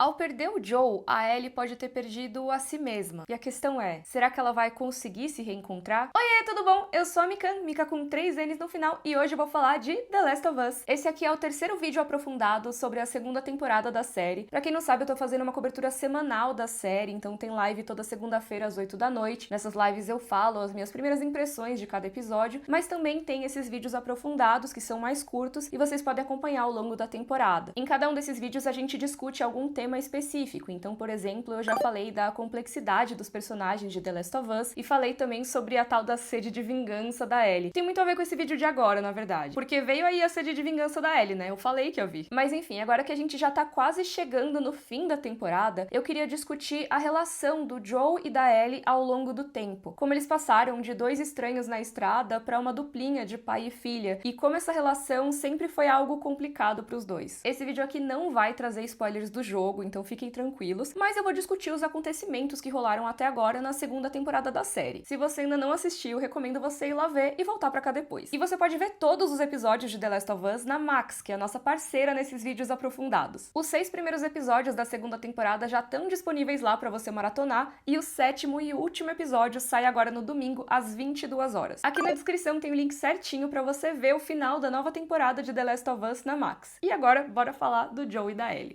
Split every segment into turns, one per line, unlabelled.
Ao perder o Joel, a Ellie pode ter perdido a si mesma. E a questão é, será que ela vai conseguir se reencontrar? Oiê, tudo bom? Eu sou a Mikan, Mika com 3 N's no final, e hoje eu vou falar de The Last of Us. Esse aqui é o terceiro vídeo aprofundado sobre a segunda temporada da série. Pra quem não sabe, eu tô fazendo uma cobertura semanal da série, então tem live toda segunda-feira às 8 da noite. Nessas lives eu falo as minhas primeiras impressões de cada episódio, mas também tem esses vídeos aprofundados, que são mais curtos, e vocês podem acompanhar ao longo da temporada. Em cada um desses vídeos a gente discute algum tema específico. Então, por exemplo, eu já falei da complexidade dos personagens de The Last of Us e falei também sobre a tal da sede de vingança da Ellie. Tem muito a ver com esse vídeo de agora, na verdade, porque veio aí a sede de vingança da Ellie, né? Eu falei que eu vi. Mas enfim, agora que a gente já tá quase chegando no fim da temporada, eu queria discutir a relação do Joel e da Ellie ao longo do tempo. Como eles passaram de dois estranhos na estrada para uma duplinha de pai e filha, e como essa relação sempre foi algo complicado pros dois. Esse vídeo aqui não vai trazer spoilers do jogo, então fiquem tranquilos, mas eu vou discutir os acontecimentos que rolaram até agora na segunda temporada da série. Se você ainda não assistiu, recomendo você ir lá ver e voltar pra cá depois. E você pode ver todos os episódios de The Last of Us na Max, que é a nossa parceira nesses vídeos aprofundados. Os 6 primeiros episódios da segunda temporada já estão disponíveis lá pra você maratonar, e o 7º e último episódio sai agora no domingo, às 22 horas. Aqui na descrição tem o link certinho pra você ver o final da nova temporada de The Last of Us na Max. E agora, bora falar do Joel e da Ellie.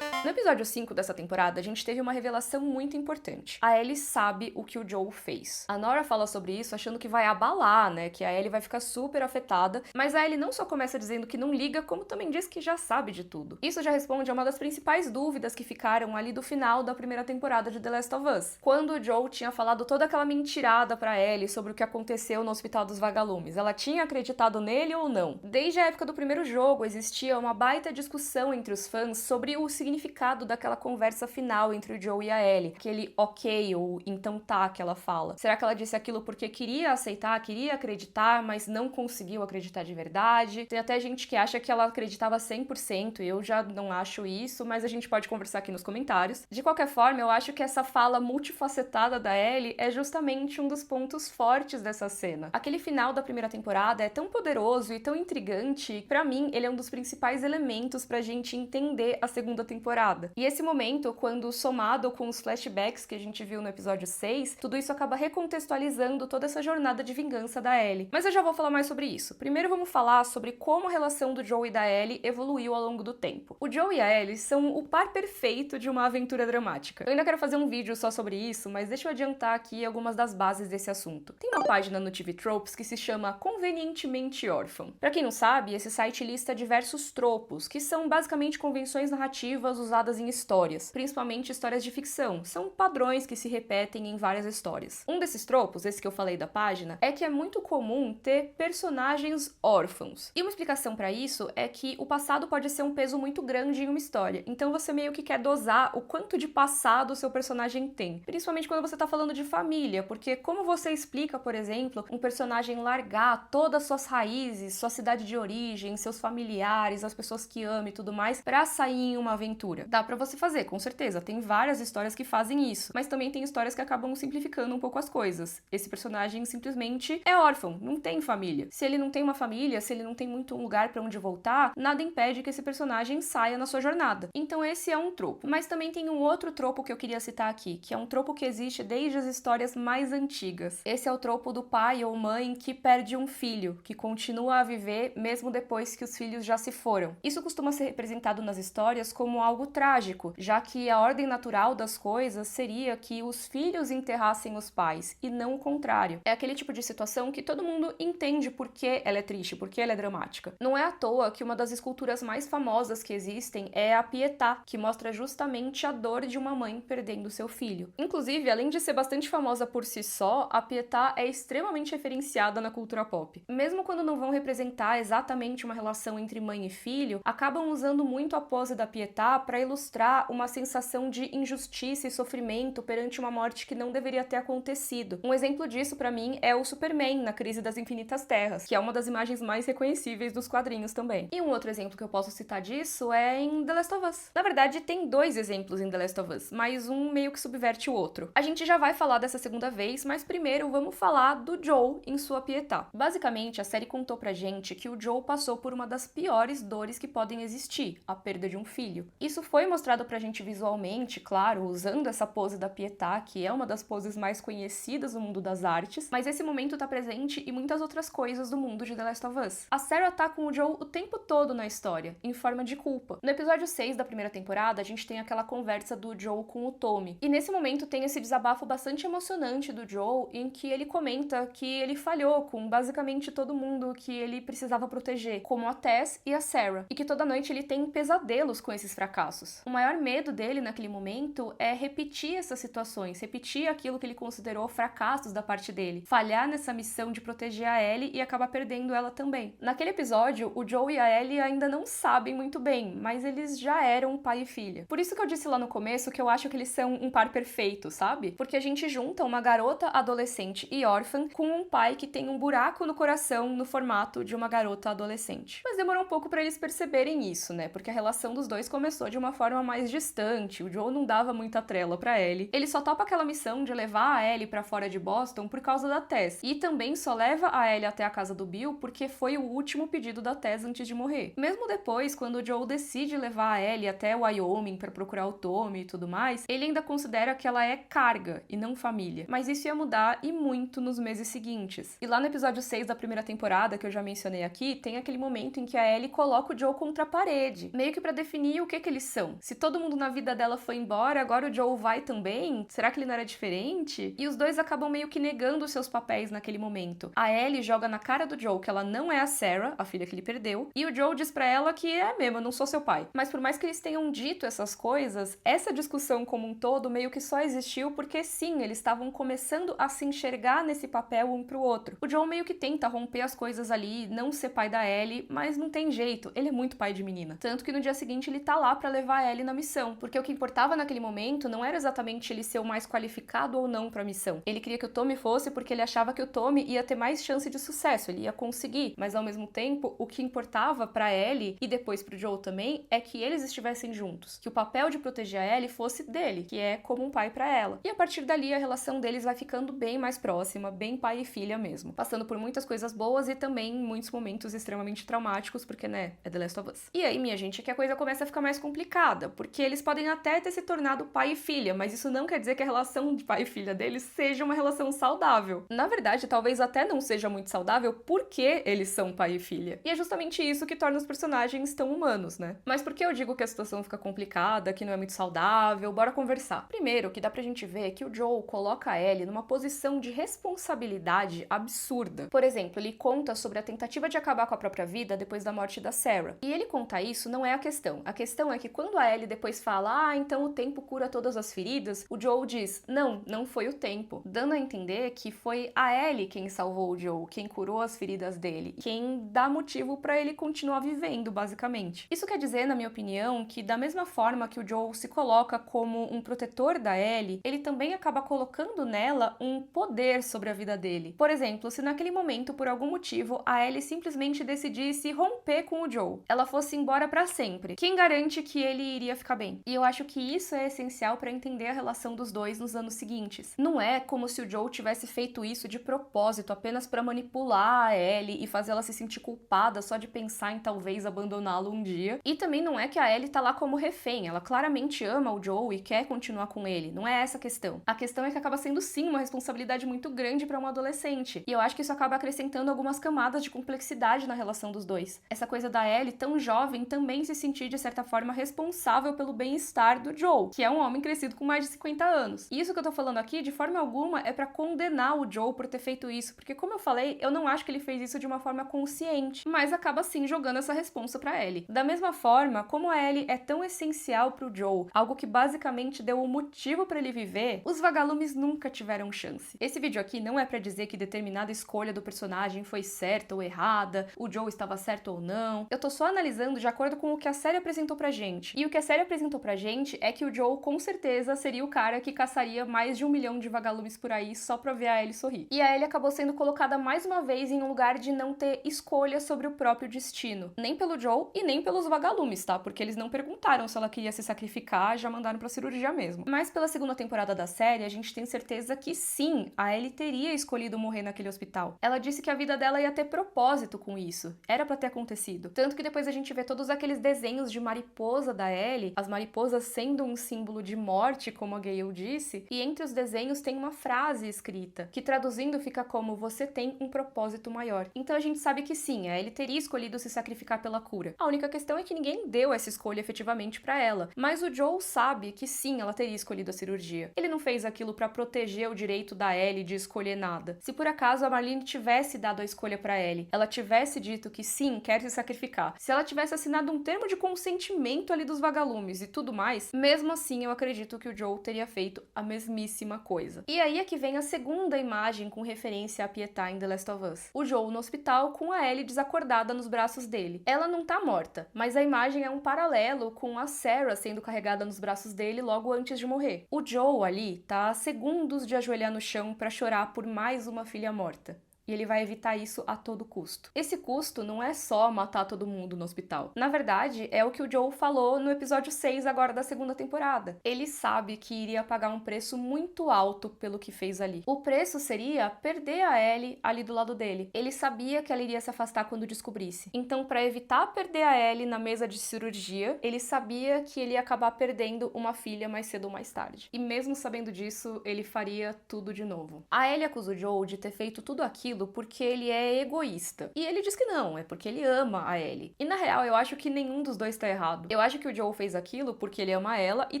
No episódio 5 dessa temporada, a gente teve uma revelação muito importante. A Ellie sabe o que o Joel fez. A Nora fala sobre isso achando que vai abalar, né, que a Ellie vai ficar super afetada, mas a Ellie não só começa dizendo que não liga, como também diz que já sabe de tudo. Isso já responde a uma das principais dúvidas que ficaram ali do final da primeira temporada de The Last of Us, quando o Joel tinha falado toda aquela mentirada pra Ellie sobre o que aconteceu no Hospital dos Vagalumes. Ela tinha acreditado nele ou não? Desde a época do primeiro jogo, existia uma baita discussão entre os fãs sobre o significado daquela conversa final entre o Joel e a Ellie. Aquele ok ou então tá que ela fala. Será que ela disse aquilo porque queria aceitar, queria acreditar, mas não conseguiu acreditar de verdade? Tem até gente que acha que ela acreditava 100%, eu já não acho isso, mas a gente pode conversar aqui nos comentários. De qualquer forma, eu acho que essa fala multifacetada da Ellie é justamente um dos pontos fortes dessa cena. Aquele final da primeira temporada é tão poderoso e tão intrigante, pra mim ele é um dos principais elementos pra gente entender a segunda temporada. E esse momento, quando somado com os flashbacks que a gente viu no episódio 6, tudo isso acaba recontextualizando toda essa jornada de vingança da Ellie. Mas eu já vou falar mais sobre isso. Primeiro vamos falar sobre como a relação do Joel e da Ellie evoluiu ao longo do tempo. O Joel e a Ellie são o par perfeito de uma aventura dramática. Eu ainda quero fazer um vídeo só sobre isso, mas deixa eu adiantar aqui algumas das bases desse assunto. Tem uma página no TV Tropes que se chama Convenientemente Órfão. Pra quem não sabe, esse site lista diversos tropos, que são basicamente convenções narrativas usadas em histórias, principalmente histórias de ficção. São padrões que se repetem em várias histórias. Um desses tropos, esse que eu falei da página, é que é muito comum ter personagens órfãos. E uma explicação pra isso é que o passado pode ser um peso muito grande em uma história. Então você meio que quer dosar o quanto de passado o seu personagem tem. Principalmente quando você tá falando de família, porque como você explica, por exemplo, um personagem largar todas as suas raízes, sua cidade de origem, seus familiares, as pessoas que ama e tudo mais, pra sair em uma aventura? Dá pra você fazer, com certeza. Tem várias histórias que fazem isso, mas também tem histórias que acabam simplificando um pouco as coisas. Esse personagem simplesmente é órfão, não tem família. Se ele não tem uma família, se ele não tem muito um lugar pra onde voltar, nada impede que esse personagem saia na sua jornada. Então esse é um tropo. Mas também tem um outro tropo que eu queria citar aqui, que é um tropo que existe desde as histórias mais antigas. Esse é o tropo do pai ou mãe que perde um filho, que continua a viver mesmo depois que os filhos já se foram. Isso costuma ser representado nas histórias como algo trágico, já que a ordem natural das coisas seria que os filhos enterrassem os pais, e não o contrário. É aquele tipo de situação que todo mundo entende por que ela é triste, por que ela é dramática. Não é à toa que uma das esculturas mais famosas que existem é a Pietà, que mostra justamente a dor de uma mãe perdendo seu filho. Inclusive, além de ser bastante famosa por si só, a Pietà é extremamente referenciada na cultura pop. Mesmo quando não vão representar exatamente uma relação entre mãe e filho, acabam usando muito a pose da Pietà para ilustrar uma sensação de injustiça e sofrimento perante uma morte que não deveria ter acontecido. Um exemplo disso, pra mim, é o Superman na Crise das Infinitas Terras, que é uma das imagens mais reconhecíveis dos quadrinhos também. E um outro exemplo que eu posso citar disso é em The Last of Us. Na verdade, tem dois exemplos em The Last of Us, mas um meio que subverte o outro. A gente já vai falar dessa segunda vez, mas primeiro vamos falar do Joel em sua Pietà. Basicamente, a série contou pra gente que o Joel passou por uma das piores dores que podem existir, a perda de um filho. Isso foi mostrado pra gente visualmente, claro, usando essa pose da Pietà, que é uma das poses mais conhecidas no mundo das artes, mas esse momento tá presente em muitas outras coisas do mundo de The Last of Us. A Sarah tá com o Joel o tempo todo na história, em forma de culpa. No episódio 6 da primeira temporada, a gente tem aquela conversa do Joel com o Tommy, e nesse momento tem esse desabafo bastante emocionante do Joel, em que ele comenta que ele falhou com basicamente todo mundo que ele precisava proteger, como a Tess e a Sarah, e que toda noite ele tem pesadelos com esses fracassos. O maior medo dele naquele momento é repetir essas situações, repetir aquilo que ele considerou fracassos da parte dele, falhar nessa missão de proteger a Ellie e acabar perdendo ela também. Naquele episódio, o Joel e a Ellie ainda não sabem muito bem, mas eles já eram pai e filha. Por isso que eu disse lá no começo que eu acho que eles são um par perfeito, sabe? Porque a gente junta uma garota adolescente e órfã com um pai que tem um buraco no coração no formato de uma garota adolescente. Mas demorou um pouco pra eles perceberem isso, né? Porque a relação dos dois começou de uma forma mais distante, o Joel não dava muita trela pra Ellie. Ele só topa aquela missão de levar a Ellie pra fora de Boston por causa da Tess, e também só leva a Ellie até a casa do Bill porque foi o último pedido da Tess antes de morrer. Mesmo depois, quando o Joel decide levar a Ellie até Wyoming pra procurar o Tommy e tudo mais, ele ainda considera que ela é carga e não família. Mas isso ia mudar e muito nos meses seguintes. E lá no episódio 6 da primeira temporada, que eu já mencionei aqui, tem aquele momento em que a Ellie coloca o Joel contra a parede, meio que pra definir o que eles são. Se todo mundo na vida dela foi embora, agora o Joel vai também? Será que ele não era diferente? E os dois acabam meio que negando os seus papéis naquele momento. A Ellie joga na cara do Joel que ela não é a Sarah, a filha que ele perdeu, e o Joel diz pra ela que é mesmo, eu não sou seu pai. Mas por mais que eles tenham dito essas coisas, essa discussão como um todo meio que só existiu porque sim, eles estavam começando a se enxergar nesse papel um pro outro. O Joel meio que tenta romper as coisas ali, não ser pai da Ellie, mas não tem jeito, ele é muito pai de menina. Tanto que no dia seguinte ele tá lá pra levar a Ellie na missão, porque o que importava naquele momento não era exatamente ele ser o mais qualificado ou não pra missão. Ele queria que o Tommy fosse porque ele achava que o Tommy ia ter mais chance de sucesso, ele ia conseguir, mas ao mesmo tempo, o que importava pra Ellie e depois pro Joel também é que eles estivessem juntos, que o papel de proteger a Ellie fosse dele, que é como um pai pra ela. E a partir dali a relação deles vai ficando bem mais próxima, bem pai e filha mesmo, passando por muitas coisas boas e também muitos momentos extremamente traumáticos, porque né, é The Last of Us. E aí, minha gente, é que a coisa começa a ficar mais complicada, porque eles podem até ter se tornado pai e filha, mas isso não quer dizer que a relação de pai e filha deles seja uma relação saudável. Na verdade, talvez até não seja muito saudável porque eles são pai e filha. E é justamente isso que torna os personagens tão humanos, né? Mas por que eu digo que a situação fica complicada, que não é muito saudável? Bora conversar. Primeiro, o que dá pra gente ver é que o Joel coloca a Ellie numa posição de responsabilidade absurda. Por exemplo, ele conta sobre a tentativa de acabar com a própria vida depois da morte da Sarah. E ele conta isso não é a questão. A questão é que quando a Ellie depois fala, então o tempo cura todas as feridas, o Joel diz, não foi o tempo. Dando a entender que foi a Ellie quem salvou o Joel, quem curou as feridas dele, quem dá motivo pra ele continuar vivendo, basicamente. Isso quer dizer, na minha opinião, que da mesma forma que o Joel se coloca como um protetor da Ellie, ele também acaba colocando nela um poder sobre a vida dele. Por exemplo, se naquele momento, por algum motivo, a Ellie simplesmente decidisse romper com o Joel, ela fosse embora pra sempre, quem garante que ele iria ficar bem? E eu acho que isso é essencial pra entender a relação dos dois nos anos seguintes. Não é como se o Joel tivesse feito isso de propósito, apenas pra manipular a Ellie e fazer ela se sentir culpada só de pensar em talvez abandoná-lo um dia. E também não é que a Ellie tá lá como refém, ela claramente ama o Joel e quer continuar com ele, não é essa a questão. A questão é que acaba sendo sim uma responsabilidade muito grande pra uma adolescente. E eu acho que isso acaba acrescentando algumas camadas de complexidade na relação dos dois. Essa coisa da Ellie, tão jovem, também se sentir de certa forma responsável pelo bem-estar do Joel, que é um homem crescido com mais de 50 anos. E isso que eu tô falando aqui, de forma alguma, é pra condenar o Joel por ter feito isso, porque como eu falei, eu não acho que ele fez isso de uma forma consciente, mas acaba sim jogando essa responsa pra Ellie. Da mesma forma, como a Ellie é tão essencial pro Joel, algo que basicamente deu o motivo pra ele viver, os vagalumes nunca tiveram chance. Esse vídeo aqui não é pra dizer que determinada escolha do personagem foi certa ou errada, o Joel estava certo ou não. Eu tô só analisando de acordo com o que a série apresentou pra gente. E o que a série apresentou pra gente é que o Joel com certeza seria o cara que caçaria mais de 1 milhão de vagalumes por aí só pra ver a Ellie sorrir. E a Ellie acabou sendo colocada mais uma vez em um lugar de não ter escolha sobre o próprio destino. Nem pelo Joel e nem pelos vagalumes, tá? Porque eles não perguntaram se ela queria se sacrificar, já mandaram pra cirurgia mesmo. Mas pela segunda temporada da série, a gente tem certeza que sim, a Ellie teria escolhido morrer naquele hospital. Ela disse que a vida dela ia ter propósito com isso. Era pra ter acontecido. Tanto que depois a gente vê todos aqueles desenhos de mariposa da Ellie, as mariposas sendo um símbolo de morte, como a Gale disse, e entre os desenhos tem uma frase escrita, que traduzindo fica como você tem um propósito maior. Então a gente sabe que sim, a Ellie teria escolhido se sacrificar pela cura. A única questão é que ninguém deu essa escolha efetivamente pra ela, mas o Joel sabe que sim, ela teria escolhido a cirurgia. Ele não fez aquilo pra proteger o direito da Ellie de escolher nada. Se por acaso a Marlene tivesse dado a escolha pra Ellie, ela tivesse dito que sim, quer se sacrificar, se ela tivesse assinado um termo de consentimento ali dos vagalumes e tudo mais, mesmo assim eu acredito que o Joel teria feito a mesmíssima coisa. E aí é que vem a segunda imagem com referência a Pietá em The Last of Us. O Joel no hospital com a Ellie desacordada nos braços dele. Ela não tá morta, mas a imagem é um paralelo com a Sarah sendo carregada nos braços dele logo antes de morrer. O Joel ali tá a segundos de ajoelhar no chão pra chorar por mais uma filha morta. E ele vai evitar isso a todo custo. Esse custo não é só matar todo mundo no hospital. Na verdade, é o que o Joel falou no episódio 6 agora da segunda temporada. Ele sabe que iria pagar um preço muito alto pelo que fez ali. O preço seria perder a Ellie ali do lado dele. Ele sabia que ela iria se afastar quando descobrisse. Então, para evitar perder a Ellie na mesa de cirurgia, ele sabia que ele ia acabar perdendo uma filha mais cedo ou mais tarde. E mesmo sabendo disso, ele faria tudo de novo. A Ellie acusa o Joel de ter feito tudo aquilo porque ele é egoísta. E ele diz que não, é porque ele ama a Ellie. E na real, eu acho que nenhum dos dois tá errado. Eu acho que o Joel fez aquilo porque ele ama ela e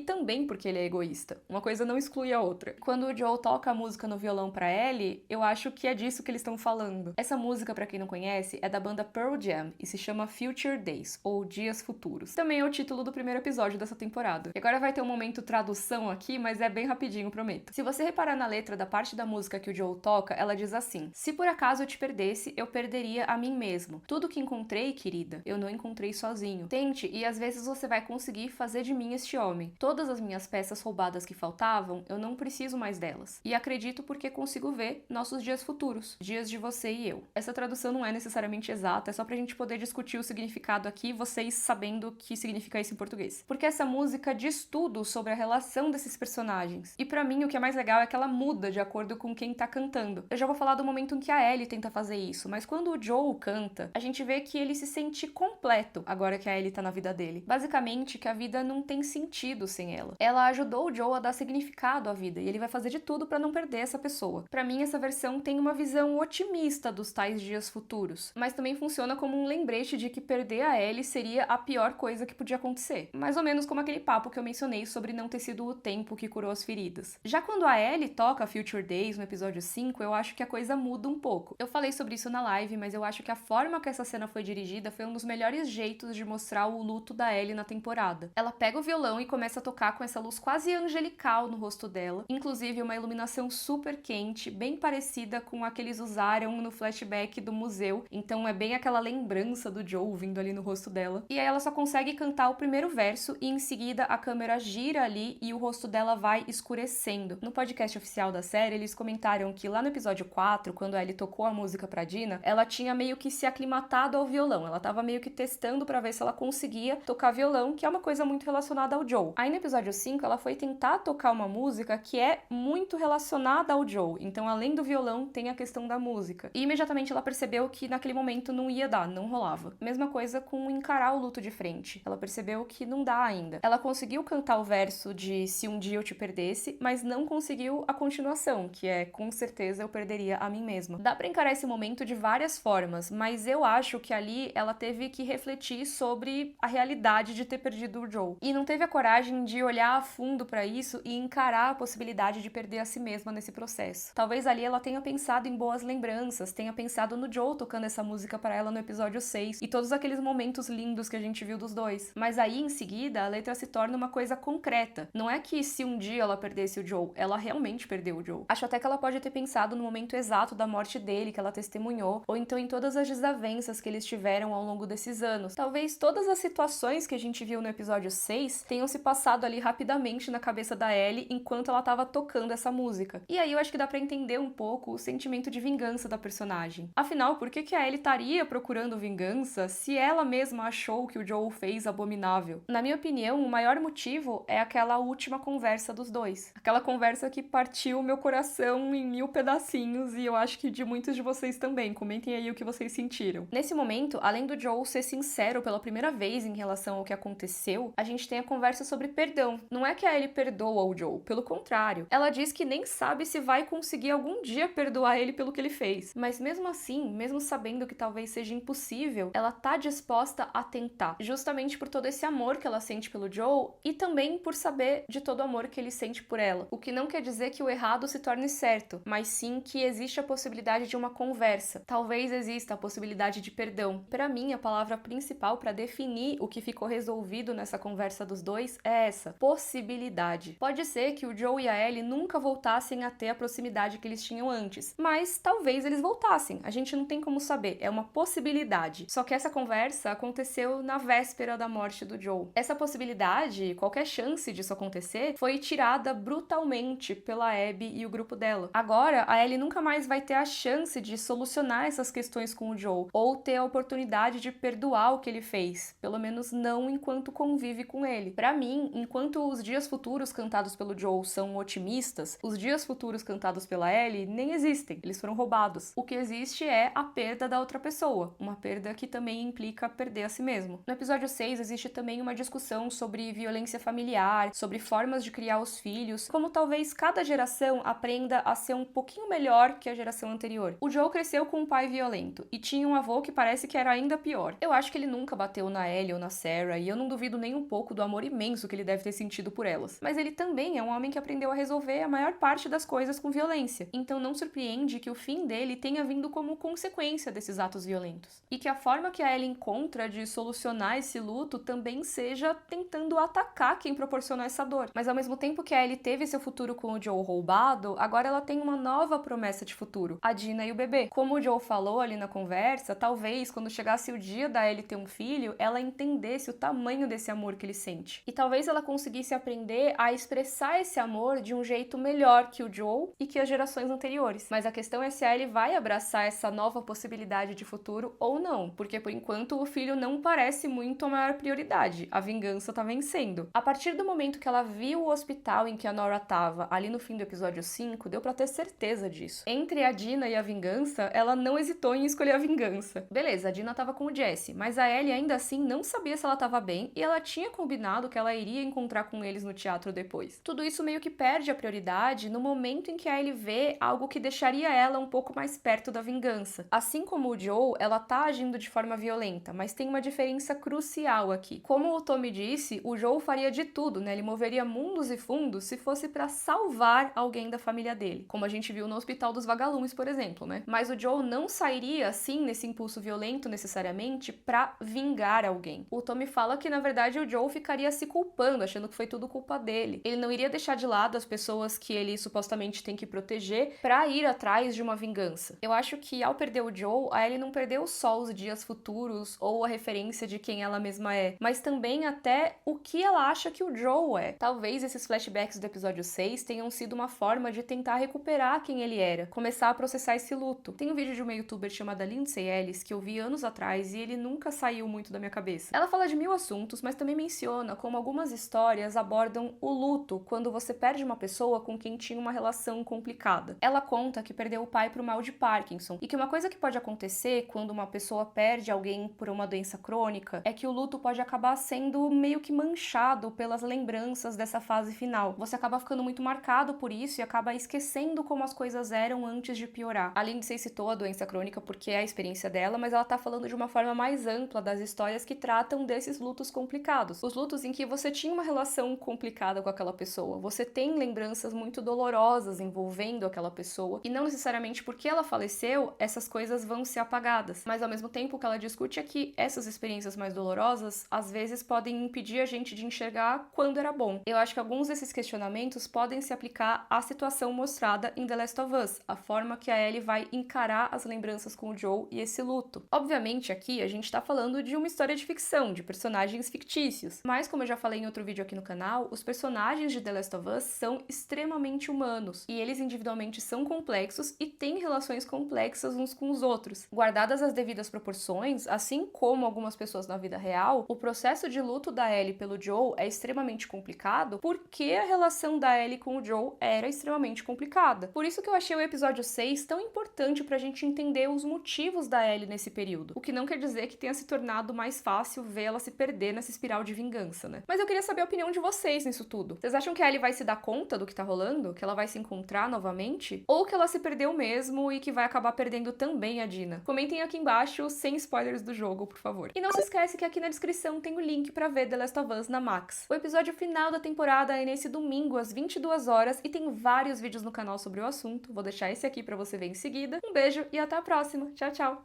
também porque ele é egoísta. Uma coisa não exclui a outra. Quando o Joel toca a música no violão pra Ellie, eu acho que é disso que eles estão falando. Essa música, pra quem não conhece, é da banda Pearl Jam e se chama Future Days, ou Dias Futuros. Também é o título do primeiro episódio dessa temporada. E agora vai ter um momento tradução aqui, mas é bem rapidinho, prometo. Se você reparar na letra da parte da música que o Joel toca, ela diz assim: se por acaso eu te perdesse, eu perderia a mim mesmo. Tudo que encontrei, querida, eu não encontrei sozinho. Tente e às vezes você vai conseguir fazer de mim este homem. Todas as minhas peças roubadas que faltavam, eu não preciso mais delas. E acredito porque consigo ver nossos dias futuros. Dias de você e eu. Essa tradução não é necessariamente exata, é só pra gente poder discutir o significado aqui, vocês sabendo o que significa isso em português. Porque essa música diz tudo sobre a relação desses personagens. E pra mim, o que é mais legal é que ela muda de acordo com quem tá cantando. Eu já vou falar do momento em que a Ellie tenta fazer isso, mas quando o Joel canta, a gente vê que ele se sente completo agora que a Ellie tá na vida dele. Basicamente, que a vida não tem sentido sem ela. Ela ajudou o Joel a dar significado à vida e ele vai fazer de tudo pra não perder essa pessoa. Pra mim, essa versão tem uma visão otimista dos tais dias futuros, mas também funciona como um lembrete de que perder a Ellie seria a pior coisa que podia acontecer. Mais ou menos como aquele papo que eu mencionei sobre não ter sido o tempo que curou as feridas. Já quando a Ellie toca Future Days no episódio 5, eu acho que a coisa muda um pouco. Eu falei sobre isso na live, mas eu acho que a forma que essa cena foi dirigida foi um dos melhores jeitos de mostrar o luto da Ellie na temporada. Ela pega o violão e começa a tocar com essa luz quase angelical no rosto dela, inclusive uma iluminação super quente, bem parecida com a que eles usaram no flashback do museu, então é bem aquela lembrança do Joel vindo ali no rosto dela. E aí ela só consegue cantar o primeiro verso e em seguida a câmera gira ali e o rosto dela vai escurecendo. No podcast oficial da série, eles comentaram que lá no episódio 4, quando a Ellie tocou a música pra Dina, ela tinha meio que se aclimatado ao violão. Ela tava meio que testando pra ver se ela conseguia tocar violão, que é uma coisa muito relacionada ao Joel. Aí no episódio 5, ela foi tentar tocar uma música que é muito relacionada ao Joel. Então, além do violão, tem a questão da música. E imediatamente ela percebeu que naquele momento não ia dar, não rolava. Mesma coisa com encarar o luto de frente. Ela percebeu que não dá ainda. Ela conseguiu cantar o verso de Se um dia eu te perdesse, mas não conseguiu a continuação, que é com certeza eu perderia a mim mesma. Dá pra encarar esse momento de várias formas, mas eu acho que ali ela teve que refletir sobre a realidade de ter perdido o Joel. E não teve a coragem de olhar a fundo pra isso e encarar a possibilidade de perder a si mesma nesse processo. Talvez ali ela tenha pensado em boas lembranças, tenha pensado no Joel tocando essa música pra ela no episódio 6 e todos aqueles momentos lindos que a gente viu dos dois. Mas aí, em seguida, a letra se torna uma coisa concreta. Não é que se um dia ela perdesse o Joel, ela realmente perdeu o Joel. Acho até que ela pode ter pensado no momento exato da morte dele, que ela testemunhou, ou então em todas as desavenças que eles tiveram ao longo desses anos. Talvez todas as situações que a gente viu no episódio 6 tenham se passado ali rapidamente na cabeça da Ellie enquanto ela tava tocando essa música. E aí eu acho que dá pra entender um pouco o sentimento de vingança da personagem. Afinal, por que a Ellie estaria procurando vingança se ela mesma achou que o Joel fez abominável? Na minha opinião, o maior motivo é aquela última conversa dos dois. Aquela conversa que partiu meu coração em 1000 pedacinhos e eu acho que de muitos de vocês também. Comentem aí o que vocês sentiram. Nesse momento, além do Joel ser sincero pela primeira vez em relação ao que aconteceu, a gente tem a conversa sobre perdão. Não é que a Ellie perdoa o Joel, pelo contrário. Ela diz que nem sabe se vai conseguir algum dia perdoar ele pelo que ele fez. Mas mesmo assim, mesmo sabendo que talvez seja impossível, ela tá disposta a tentar. Justamente por todo esse amor que ela sente pelo Joel e também por saber de todo o amor que ele sente por ela. O que não quer dizer que o errado se torne certo, mas sim que existe a possibilidade de uma conversa. Talvez exista a possibilidade de perdão. Para mim, a palavra principal para definir o que ficou resolvido nessa conversa dos dois é essa: possibilidade. Pode ser que o Joel e a Ellie nunca voltassem a ter a proximidade que eles tinham antes, mas talvez eles voltassem. A gente não tem como saber, é uma possibilidade. Só que essa conversa aconteceu na véspera da morte do Joel. Essa possibilidade, qualquer chance disso acontecer, foi tirada brutalmente pela Abby e o grupo dela. Agora, a Ellie nunca mais vai ter a chance de solucionar essas questões com o Joel, ou ter a oportunidade de perdoar o que ele fez, pelo menos não enquanto convive com ele. Pra mim, enquanto os dias futuros cantados pelo Joel são otimistas, os dias futuros cantados pela Ellie nem existem, eles foram roubados. O que existe é a perda da outra pessoa, uma perda que também implica perder a si mesmo. No episódio 6 existe também uma discussão sobre violência familiar, sobre formas de criar os filhos, como talvez cada geração aprenda a ser um pouquinho melhor que a geração anterior. O Joel cresceu com um pai violento e tinha um avô que parece que era ainda pior. Eu acho que ele nunca bateu na Ellie ou na Sarah, e eu não duvido nem um pouco do amor imenso que ele deve ter sentido por elas. Mas ele também é um homem que aprendeu a resolver a maior parte das coisas com violência. Então não surpreende que o fim dele tenha vindo como consequência desses atos violentos. E que a forma que a Ellie encontra de solucionar esse luto também seja tentando atacar quem proporcionou essa dor. Mas ao mesmo tempo que a Ellie teve seu futuro com o Joel roubado, agora ela tem uma nova promessa de futuro: a Dina e o bebê. Como o Joel falou ali na conversa, talvez quando chegasse o dia da Ellie ter um filho, ela entendesse o tamanho desse amor que ele sente. E talvez ela conseguisse aprender a expressar esse amor de um jeito melhor que o Joel e que as gerações anteriores. Mas a questão é se a Ellie vai abraçar essa nova possibilidade de futuro ou não, porque por enquanto o filho não parece muito a maior prioridade. A vingança tá vencendo. A partir do momento que ela viu o hospital em que a Nora tava, ali no fim do episódio 5, deu pra ter certeza disso. Entre a Dina e a vingança, ela não hesitou em escolher a vingança. Beleza, a Dina tava com o Jesse, mas a Ellie ainda assim não sabia se ela tava bem e ela tinha combinado que ela iria encontrar com eles no teatro depois. Tudo isso meio que perde a prioridade no momento em que a Ellie vê algo que deixaria ela um pouco mais perto da vingança. Assim como o Joel, ela tá agindo de forma violenta, mas tem uma diferença crucial aqui. Como o Tommy disse, o Joel faria de tudo, né? Ele moveria mundos e fundos se fosse pra salvar alguém da família dele, como a gente viu no Hospital dos Vagalumes, por exemplo, né? Mas o Joel não sairia assim nesse impulso violento necessariamente pra vingar alguém. O Tommy fala que na verdade o Joel ficaria se culpando, achando que foi tudo culpa dele. Ele não iria deixar de lado as pessoas que ele supostamente tem que proteger pra ir atrás de uma vingança. Eu acho que ao perder o Joel, a Ellie não perdeu só os dias futuros ou a referência de quem ela mesma é, mas também até o que ela acha que o Joel é. Talvez esses flashbacks do episódio 6 tenham sido uma forma de tentar recuperar quem ele era, começar a processar esse luto. Tem um vídeo de uma youtuber chamada Lindsay Ellis que eu vi anos atrás e ele nunca saiu muito da minha cabeça. Ela fala de 1000 assuntos, mas também menciona como algumas histórias abordam o luto quando você perde uma pessoa com quem tinha uma relação complicada. Ela conta que perdeu o pai pro mal de Parkinson e que uma coisa que pode acontecer quando uma pessoa perde alguém por uma doença crônica é que o luto pode acabar sendo meio que manchado pelas lembranças dessa fase final. Você acaba ficando muito marcado por isso e acaba esquecendo como as coisas eram antes de piorar. A Lindsay citou a doença crônica porque é a experiência dela, mas ela tá falando de uma forma mais ampla das histórias que tratam desses lutos complicados. Os lutos em que você tinha uma relação complicada com aquela pessoa. Você tem lembranças muito dolorosas envolvendo aquela pessoa e não necessariamente porque ela faleceu, essas coisas vão ser apagadas. Mas ao mesmo tempo o que ela discute é que essas experiências mais dolorosas às vezes podem impedir a gente de enxergar quando era bom. Eu acho que alguns desses questionamentos podem se aplicar à situação mostrada em The Last of Us, a forma que a Ellie vai encarar as lembranças com o Joel e esse luto. Obviamente aqui a gente tá falando de uma história de ficção, de personagens fictícios, mas como eu já falei em outro vídeo aqui no canal, os personagens de The Last of Us são extremamente humanos e eles individualmente são complexos e têm relações complexas uns com os outros. Guardadas as devidas proporções, assim como algumas pessoas na vida real, o processo de luto da Ellie pelo Joel é extremamente complicado porque a relação da Ellie com o Joel era extremamente complicada. Por isso que eu achei o episódio 6 talvez tão importante pra gente entender os motivos da Ellie nesse período, o que não quer dizer que tenha se tornado mais fácil ver ela se perder nessa espiral de vingança, né? Mas eu queria saber a opinião de vocês nisso tudo. Vocês acham que a Ellie vai se dar conta do que tá rolando? Que ela vai se encontrar novamente? Ou que ela se perdeu mesmo e que vai acabar perdendo também a Dina? Comentem aqui embaixo, sem spoilers do jogo, por favor. E não se esquece que aqui na descrição tem o link pra ver The Last of Us na Max. O episódio final da temporada é nesse domingo, às 22 horas, e tem vários vídeos no canal sobre o assunto. Vou deixar esse aqui pra você ver em seguida. Um beijo e até a próxima. Tchau, tchau!